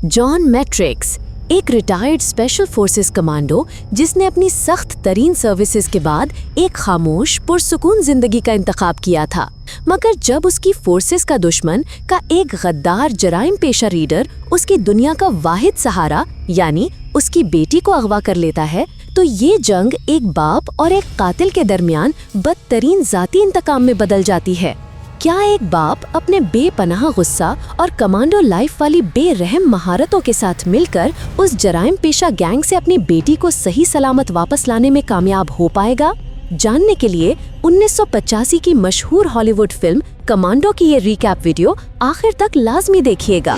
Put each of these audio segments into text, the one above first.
John matrix एक retired special forces commando जिसने अपनी सख्त तरीन सर्विसेज के बाद एक खामोश पुरसुकून जिंदगी का इंतखाब किया था, मगर जब उसकी फोर्सेस का दुश्मन का एक गद्दार जराइम पेशा रीडर उसकी दुनिया का वाहिद सहारा यानी उसकी बेटी को अगवा कर लेता है, तो ये जंग एक बाप और एक कातिल के दरमियान बदतरीन जाती इंतकाम में बदल जाती है। क्या एक बाप अपने बेपनाह गुस्सा और कमांडो लाइफ वाली बेरहम महारतों के साथ मिलकर उस जराइम पेशा गैंग से अपनी बेटी को सही सलामत वापस लाने में कामयाब हो पाएगा? जानने के लिए 1985 की मशहूर हॉलीवुड फिल्म कमांडो की ये रिकैप वीडियो आखिर तक लाजमी देखिएगा।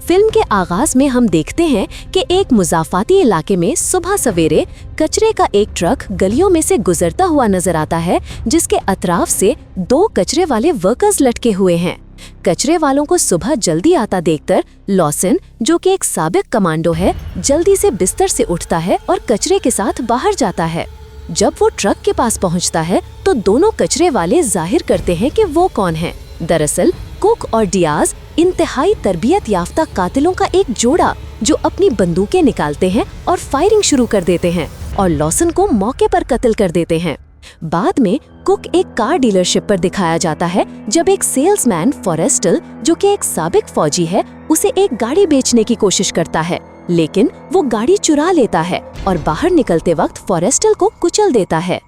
फिल्म के आगाज में हम देखते हैं कि एक मुजाफाती इलाके में सुबह सवेरे कचरे का एक ट्रक गलियों में से गुजरता हुआ नजर आता है, जिसके अतराफ से दो कचरे वाले वर्कर्स लटके हुए हैं। कचरे वालों को सुबह जल्दी आता देखकर लॉसन, जो कि एक साबिक कमांडो है, जल्दी से बिस्तर से उठता है और कचरे के साथ बाहर जाता है। जब वो ट्रक के पास पहुंचता है तो दोनों कचरे वाले जाहिर करते हैं कि वो कौन है। दरअसल कुक और डियाज इंतहाई तरबियत याफ्ता कातिलों का एक जोड़ा, जो अपनी बंदूकें निकालते हैं और फायरिंग शुरू कर देते हैं और लॉसन को मौके पर कत्ल कर देते हैं। बाद में कुक एक कार डीलरशिप पर दिखाया जाता है जब एक सेल्समैन फॉरेस्टल, जो कि एक साबिक फौजी है, उसे एक गाड़ी बेचने की कोशिश करता है, लेकिन वो गाड़ी चुरा लेता है और बाहर निकलते वक्त फॉरेस्टल को कुचल देता है।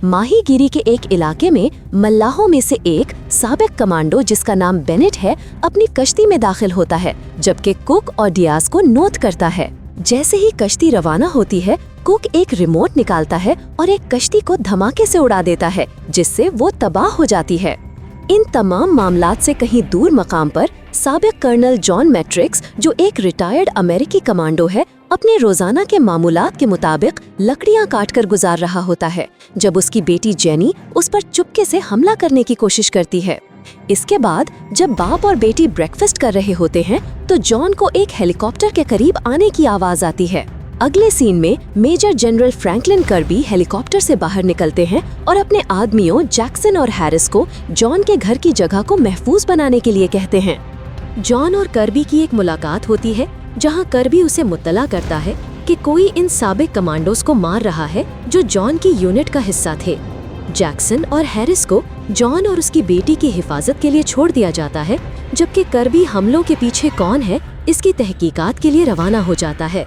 माहीगीरी के एक इलाके में मल्लाहों में से एक साबिक कमांडो, जिसका नाम बेनेट है, अपनी कश्ती में दाखिल होता है, जबकि कुक और डियाज को नोट करता है। जैसे ही कश्ती रवाना होती है, कुक एक रिमोट निकालता है और एक कश्ती को धमाके से उड़ा देता है, जिससे वो तबाह हो जाती है। इन तमाम मामलात से कहीं दूर मकाम पर साबिक कर्नल जॉन मैट्रिक्स, जो एक रिटायर्ड अमेरिकी कमांडो है, अपने रोजाना के मामूलात के मुताबिक लकड़ियां काटकर गुजार रहा होता है, जब उसकी बेटी जेनी उस पर चुपके से हमला करने की कोशिश करती है। इसके बाद जब बाप और बेटी ब्रेकफास्ट कर रहे होते हैं तो जॉन को एक हेलीकॉप्टर के करीब आने की आवाज आती है। अगले सीन में major general Franklin Kirby helicopter से बाहर निकलते हैं और अपने आदमियों जैक्सन और हैरिस को जॉन के घर की जगह को महफूज बनाने के लिए कहते हैं। जॉन और कर्बी की एक मुलाकात होती है, जहां कर्बी उसे मुत्तला करता है कि कोई इन साबिक कमांडोज को मार रहा है जो जॉन की यूनिट का हिस्सा थे। जैक्सन और हैरिस को जॉन और उसकी बेटी की हिफाजत के लिए छोड़ दिया जाता है, जबकि कर्बी हमलों के पीछे कौन है इसकी तहकीकात के लिए रवाना हो जाता है।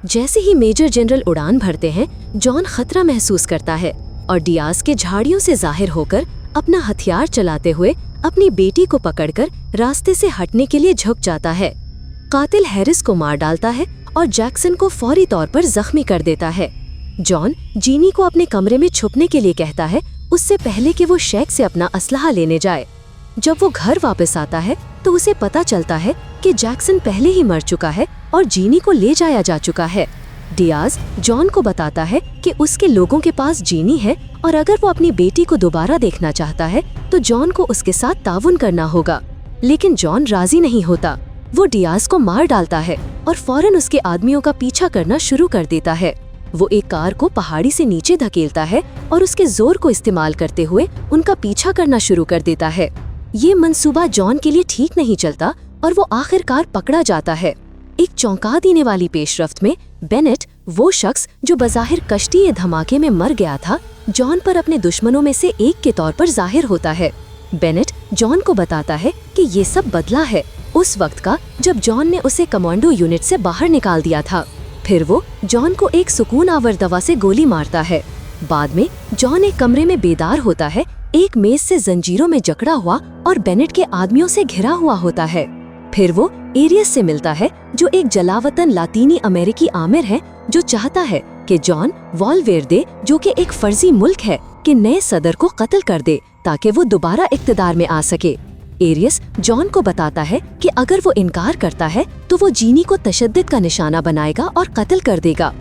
जैसे ही मेजर जनरल उड़ान भरते हैं, जॉन खतरा महसूस करता है और डियाज के झाड़ियों से जाहिर होकर अपना हथियार चलाते हुए अपनी बेटी को पकड़कर रास्ते से हटने के लिए झुक जाता है। कातिल हैरिस को मार डालता है और जैक्सन को फौरी तौर पर जख्मी कर देता है। जॉन जीनी को अपने कमरे में छुपने के लिए कहता है, उससे पहले कि वो शेख से अपना असलहा लेने जाए। जब वो घर वापस आता है तो उसे पता चलता है कि जैक्सन पहले ही मर चुका है और जीनी को ले जाया जा चुका है। डियाज जॉन को बताता है कि उसके लोगों के पास जीनी है और अगर वो अपनी बेटी को दोबारा देखना चाहता है तो जॉन को उसके साथ ताउन करना होगा, लेकिन जॉन राजी नहीं होता। वो डियाज को मार डालता है और फौरन उसके आदमियों का पीछा करना शुरू कर देता है। वो एक कार को पहाड़ी से नीचे धकेलता है और उसके जोर को इस्तेमाल करते हुए उनका पीछा करना शुरू कर देता है। ये मंसूबा जॉन के लिए ठीक नहीं चलता और वो आखिरकार पकड़ा जाता है। एक चौंका देने वाली पेशरफ्त में बेनेट, वो शख्स जो बज़ाहिर कश्ती धमाके में मर गया था, जॉन पर अपने दुश्मनों में से एक के तौर पर जाहिर होता है। बेनेट जॉन को बताता है कि ये सब बदला है उस वक्त का जब जॉन ने उसे कमांडो यूनिट से बाहर निकाल दिया था। फिर वो जॉन को एक सुकून आवर दवा से गोली मारता है। बाद में जॉन एक कमरे में बेदार होता है, एक मेज से जंजीरों में जकड़ा हुआ और बेनेट के आदमियों से घिरा हुआ होता है। फिर वो एरियस से मिलता है, जो एक जलावतन लातीनी अमेरिकी आमिर है, जो चाहता है कि जॉन वालवेर्दे, जो कि एक फर्जी मुल्क है, के नए सदर को कत्ल कर दे ताकि वो दोबारा इक्तदार में आ सके। एरियस जॉन को बताता है कि अगर वो इनकार करता है तो वो जीनी को तशद्दुद का निशाना बनाएगा और कत्ल कर देगा।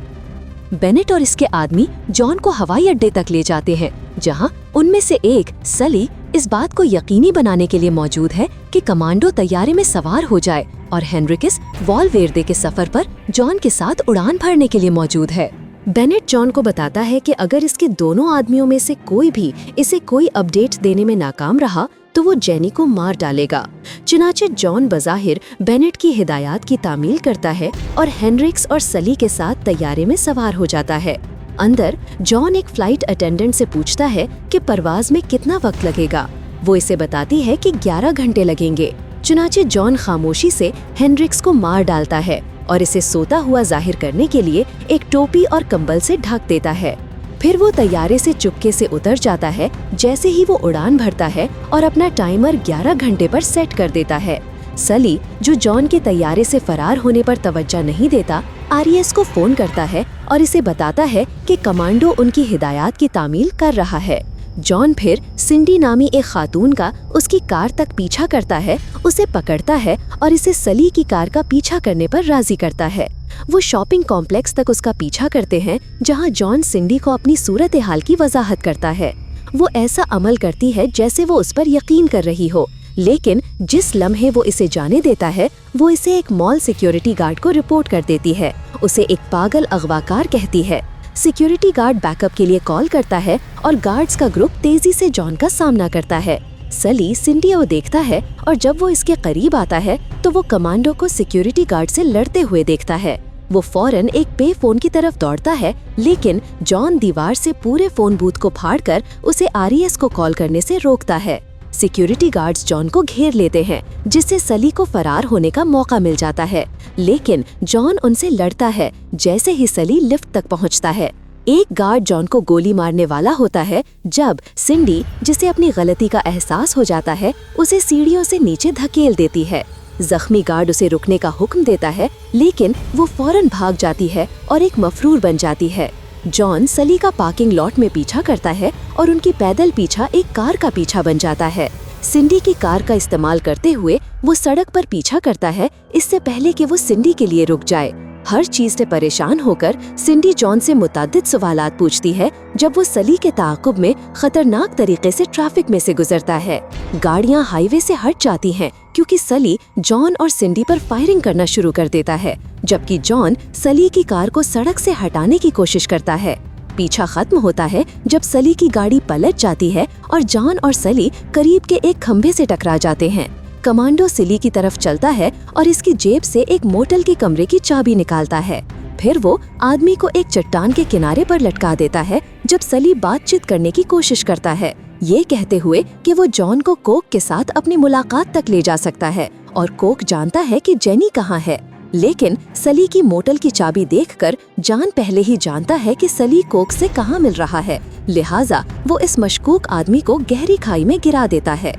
बेनेट और इसके आदमी जॉन को हवाई अड्डे तक ले जाते हैं, जहां उनमें से एक सली इस बात को यकीनी बनाने के लिए मौजूद है कि कमांडो तैयारे में सवार हो जाए और हेनरिकस वालवेर्दे के सफर पर जॉन के साथ उड़ान भरने के लिए मौजूद है। बेनेट जॉन को बताता है कि अगर इसके दोनों आदमियों में से कोई भी इसे कोई अपडेट देने में नाकाम रहा तो वो जेनी को मार डालेगा। चुनाचे जॉन बज़ाहिर बेनेट की हिदायत की तामील करता है और हेनरिक्स और सली के साथ तैयारे में सवार हो जाता है। अंदर जॉन एक फ्लाइट अटेंडेंट से पूछता है कि परवाज में कितना वक्त लगेगा। वो इसे बताती है कि 11 घंटे लगेंगे। चुनाचे जॉन खामोशी से हेनरिक्स को मार डालता है और इसे सोता हुआ जाहिर करने के लिए एक टोपी और कंबल से ढक देता है। फिर वो तैयारे से चुपके से उतर जाता है जैसे ही वो उड़ान भरता है और अपना टाइमर 11 घंटे पर सेट कर देता है। सली, जो जॉन के तैयारे से फरार होने पर तवज्जो नहीं देता, आरईएस को फोन करता है और इसे बताता है कि कमांडो उनकी हिदायत की तामील कर रहा है। जॉन फिर सिंडी नामी एक खातून का उसकी कार तक पीछा करता है, उसे पकड़ता है और इसे सली की कार का पीछा करने पर राजी करता है। वो शॉपिंग कॉम्प्लेक्स तक उसका पीछा करते हैं जहां जॉन सिंडी को अपनी सूरत हाल की वजाहत करता है। वो ऐसा अमल करती है जैसे वो उस पर यकीन कर रही हो, लेकिन जिस लम्हे वो इसे जाने देता है वो इसे एक मॉल सिक्योरिटी गार्ड को रिपोर्ट कर देती है। उसे एक पागल अगवाकार कहती है। सिक्योरिटी गार्ड बैकअप के लिए कॉल करता है और गार्ड्स का ग्रुप तेजी से जॉन का सामना करता है। सली सिंडी को देखता है और जब वो इसके करीब आता है तो वो कमांडो को सिक्योरिटी गार्ड से लड़ते हुए देखता है। वो फौरन एक पे फोन की तरफ दौड़ता है, लेकिन जॉन दीवार से पूरे फोन बूथ को फाड़कर उसे आरईएस को कॉल करने से रोकता है। सिक्योरिटी गार्ड्स जॉन को घेर लेते हैं, जिससे सली को फरार होने का मौका मिल जाता है, लेकिन जॉन उनसे लड़ता है जैसे ही सली लिफ्ट तक पहुंचता है। एक गार्ड जॉन को गोली मारने वाला होता है जब सिंडी, जिसे अपनी गलती का एहसास हो जाता है, उसे सीढ़ियों से नीचे धकेल देती है। जख्मी गार्ड उसे रुकने का हुक्म देता है, लेकिन वो फौरन भाग जाती है और एक मफरूर बन जाती है। जॉन सली का पार्किंग लॉट में पीछा करता है और उनकी पैदल पीछा एक कार का पीछा बन जाता है। सिंडी की कार का इस्तेमाल करते हुए वो सड़क पर पीछा करता है, इससे पहले कि वो सिंडी के लिए रुक जाए। हर चीज से परेशान होकर सिंडी जॉन से मुतअद्दिद सवालात पूछती है जब वो सली के ताक़ुब में खतरनाक तरीके से ट्रैफिक में से गुजरता है। गाड़ियां हाईवे से हट जाती हैं क्योंकि सली जॉन और सिंडी पर फायरिंग करना शुरू कर देता है, जबकि जॉन सली की कार को सड़क से हटाने की कोशिश करता है। पीछा खत्म होता है जब सली की गाड़ी पलट जाती है और जॉन और सली करीब के एक खंभे से टकरा जाते हैं। कमांडो सिली की तरफ चलता है और इसकी जेब से एक मोटल के कमरे की चाबी निकालता है। फिर वो आदमी को एक चट्टान के किनारे पर लटका देता है जब सली बातचीत करने की कोशिश करता है, ये कहते हुए कि वो जॉन को कोक के साथ अपनी मुलाकात तक ले जा सकता है और कोक जानता है कि जेनी कहाँ है। लेकिन सली की मोटल की चाबी देखकर जॉन पहले ही जानता है कि सली कोक से कहाँ मिल रहा है, लिहाजा वो इस मशकूक आदमी को गहरी खाई में गिरा देता है।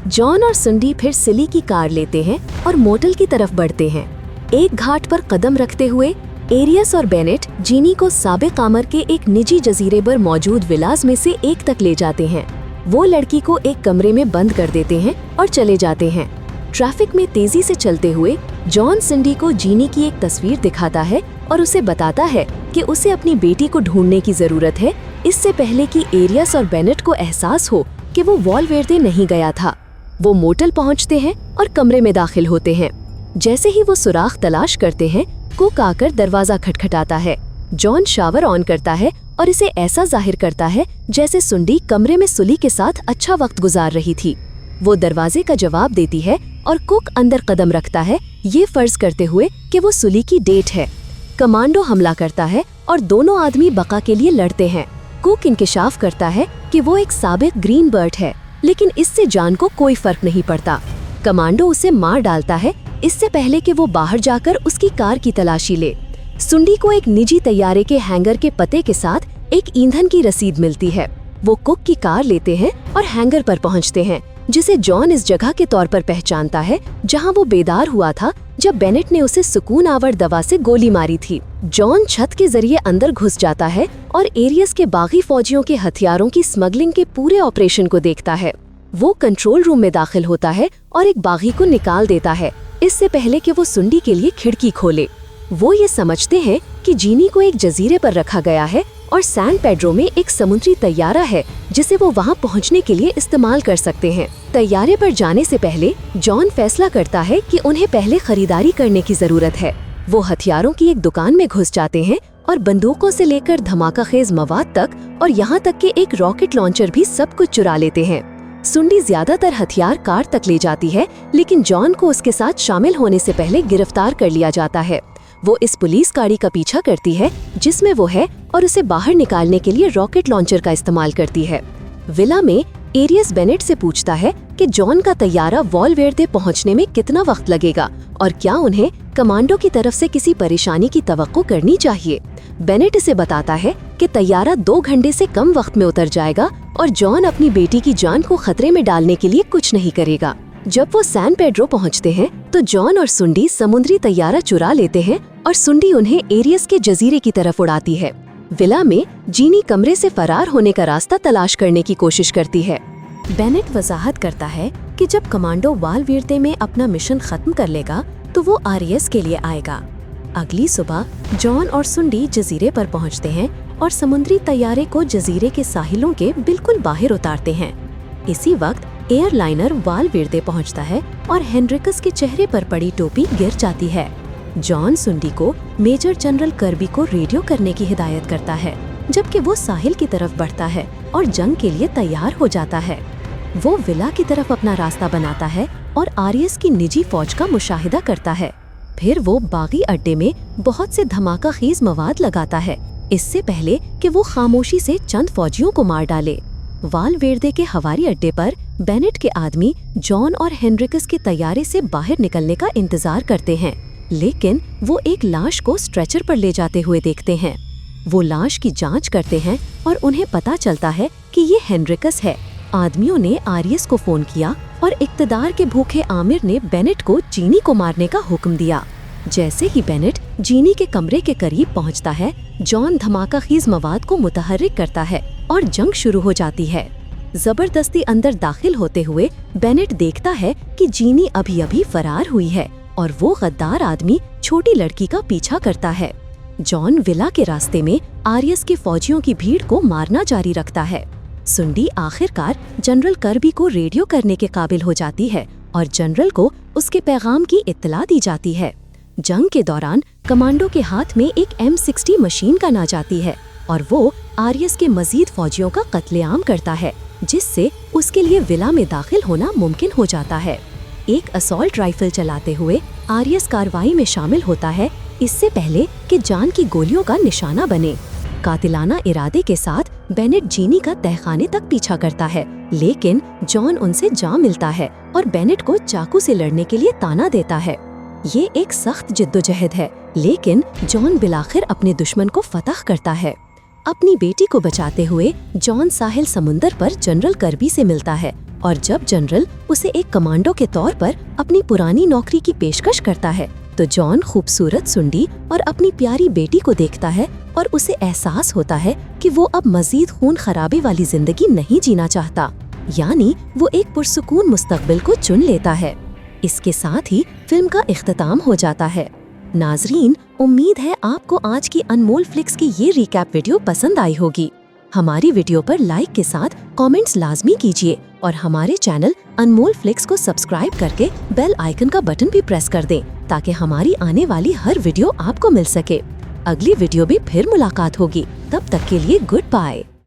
जॉन और सिंडी फिर सली की कार लेते हैं और मोटल की तरफ बढ़ते हैं। एक घाट पर कदम रखते हुए एरियस और बेनेट जीनी को साबिक आमर के एक निजी जजीरे पर मौजूद विलास में से एक तक ले जाते हैं। वो लड़की को एक कमरे में बंद कर देते हैं और चले जाते हैं। ट्रैफिक में तेजी से चलते हुए जॉन सिंडी को जीनी की एक तस्वीर दिखाता है और उसे बताता है कि उसे अपनी बेटी को ढूंढने की जरूरत है, इससे पहले कि एरियस और बेनेट को एहसास हो कि वो वॉलवेर्दे नहीं गया था। वो मोटल पहुंचते हैं और कमरे में दाखिल होते हैं। जैसे ही वो सुराख तलाश करते हैं, कुक आकर दरवाजा खटखटाता है। जॉन शावर ऑन करता है और इसे ऐसा जाहिर करता है जैसे सुंडी कमरे में सुली के साथ अच्छा वक्त गुजार रही थी। वो दरवाजे का जवाब देती है और कुक अंदर कदम रखता है, ये फर्ज करते हुए कि वो सुली की डेट है। कमांडो हमला करता है और दोनों आदमी बका के लिए लड़ते हैं। कुक इंकिशाफ करता है कि वो एक साबिक ग्रीन बर्ड है, लेकिन इससे जॉन को कोई फर्क नहीं पड़ता। कमांडो उसे मार डालता है इससे पहले कि वो बाहर जाकर उसकी कार की तलाशी ले। सुंडी को एक निजी तैयारे के हैंगर के पते के साथ एक ईंधन की रसीद मिलती है। वो कुक की कार लेते हैं और हैंगर पर पहुंचते हैं, जिसे जॉन इस जगह के तौर पर पहचानता है जहां वो बेदार हुआ था जब बेनेट ने उसे सुकून आवर दवा से गोली मारी थी। जॉन छत के जरिए अंदर घुस जाता है और एरियस के बागी फौजियों के हथियारों की स्मगलिंग के पूरे ऑपरेशन को देखता है। वो कंट्रोल रूम में दाखिल होता है और एक बागी को निकाल देता है, इससे पहले कि वो सुंडी के लिए खिड़की खोले। वो ये समझते हैं कि जीनी को एक जजीरे पर रखा गया है और सैन पेड्रो में एक समुद्री तैयारा है जिसे वो वहां पहुंचने के लिए इस्तेमाल कर सकते हैं। तैयारे पर जाने से पहले जॉन फैसला करता है कि उन्हें पहले खरीदारी करने की जरूरत है। वो हथियारों की एक दुकान में घुस जाते हैं और बंदूकों से लेकर धमाकाखेज मवाद तक और यहाँ तक कि एक रॉकेट लॉन्चर भी सब कुछ चुरा लेते हैं। सुंडी ज्यादातर हथियार कार तक ले जाती है, लेकिन जॉन को उसके साथ शामिल होने से पहले गिरफ्तार कर लिया जाता है। वो इस पुलिस गाड़ी का पीछा करती है जिसमें वो है और उसे बाहर निकालने के लिए रॉकेट लॉन्चर का इस्तेमाल करती है। विला में एरियस बेनेट से पूछता है कि जॉन का तैयारा वॉलवेर्दे पहुंचने में कितना वक्त लगेगा और क्या उन्हें कमांडो की तरफ से किसी परेशानी की तवक्को करनी चाहिए। बेनेट इसे बताता है कि तैयारा 2 घंटे से कम वक्त में उतर जाएगा और जॉन अपनी बेटी की जान को खतरे में डालने के लिए कुछ नहीं करेगा। जब वो सैन पेड्रो पहुंचते हैं तो जॉन और सुंडी समुद्री तैयारा चुरा लेते हैं और सुंडी उन्हें एरियस के जजीरे की तरफ उड़ाती है। विला में जीनी कमरे से फरार होने का रास्ता तलाश करने की कोशिश करती है। बेनेट वजाहत करता है कि जब कमांडो वालवेर्दे में अपना मिशन खत्म कर लेगा तो वो आरियस के लिए आएगा। अगली सुबह जॉन और सुंडी जजीरे पर पहुंचते हैं और समुद्री तैयारे को जजीरे के साहिलों के बिल्कुल बाहर उतारते हैं। इसी वक्त एयरलाइनर वालवेर्दे पहुंचता है और हेनरिकस के चेहरे पर पड़ी टोपी गिर जाती है। जॉन सुंडी को मेजर जनरल कर्बी को रेडियो करने की हिदायत करता है, जबकि वो साहिल की तरफ बढ़ता है और जंग के लिए तैयार हो जाता है। वो विला की तरफ अपना रास्ता बनाता है और आरियस की निजी फौज का मुशाहिदा करता है। फिर वो बागी अड्डे में बहुत से धमाकाखेज मवाद लगाता है, इससे पहले कि वो खामोशी से चंद फौजियों को मार डाले। वालवेर्दे के हवाई अड्डे पर बेनेट के आदमी जॉन और हेनरिकस के तैयारे से बाहर निकलने का इंतजार करते हैं, लेकिन वो एक लाश को स्ट्रेचर पर ले जाते हुए देखते हैं। वो लाश की जांच करते हैं और उन्हें पता चलता है कि ये हेनरिकस है। आदमियों ने आरियस को फोन किया और इक्तदार के भूखे आमिर ने बेनेट को जीनी को मारने का हुक्म दिया। जैसे ही बेनेट जीनी के कमरे के करीब पहुंचता है, जॉन धमाकाखेज मवाद को मुतहर्रिक करता है और जंग शुरू हो जाती है। जबरदस्ती अंदर दाखिल होते हुए बेनेट देखता है कि जीनी अभी अभी फरार हुई है और वो गद्दार आदमी छोटी लड़की का पीछा करता है। जॉन विला के रास्ते में आरियस के फौजियों की भीड़ को मारना जारी रखता है। सुंडी आखिरकार जनरल कर्बी को रेडियो करने के काबिल हो जाती है और जनरल को उसके पैगाम की इत्तला दी जाती है। जंग के दौरान कमांडो के हाथ में एक M60 मशीन गन आ जाती है और वो आरियस के मजीद फौजियों का कत्लेआम करता है, जिससे उसके लिए विला में दाखिल होना मुमकिन हो जाता है। एक असॉल्ट राइफल चलाते हुए आरियस कार्रवाई में शामिल होता है, इससे पहले कि जान की गोलियों का निशाना बने। कातिलाना इरादे के साथ बेनेट जीनी का तहखाने तक पीछा करता है, लेकिन जॉन उनसे जा मिलता है और बेनेट को चाकू से लड़ने के लिए ताना देता है। ये एक सख्त जिद्दोजहद है, लेकिन जॉन बिलाखिर अपने दुश्मन को फतह करता है। अपनी बेटी को बचाते हुए जॉन साहिल समुंदर पर जनरल कर्बी से मिलता है और जब जनरल उसे एक कमांडो के तौर पर अपनी पुरानी नौकरी की पेशकश करता है तो जॉन खूबसूरत सुंडी और अपनी प्यारी बेटी को देखता है और उसे एहसास होता है कि वो अब मजीद खून खराबे वाली जिंदगी नहीं जीना चाहता, यानी वो एक पुरसुकून मुस्तकबिल को चुन लेता है। इसके साथ ही फिल्म का इख्तिताम हो जाता है। नाजरीन, उम्मीद है आपको आज की अनमोल फ्लिक्स की ये रिकैप वीडियो पसंद आई होगी। हमारी वीडियो पर लाइक के साथ कमेंट्स लाजमी कीजिए और हमारे चैनल अनमोल फ्लिक्स को सब्सक्राइब करके बेल आइकन का बटन भी प्रेस कर दें ताकि हमारी आने वाली हर वीडियो आपको मिल सके। अगली वीडियो भी फिर मुलाकात होगी, तब तक के लिए गुड बाय।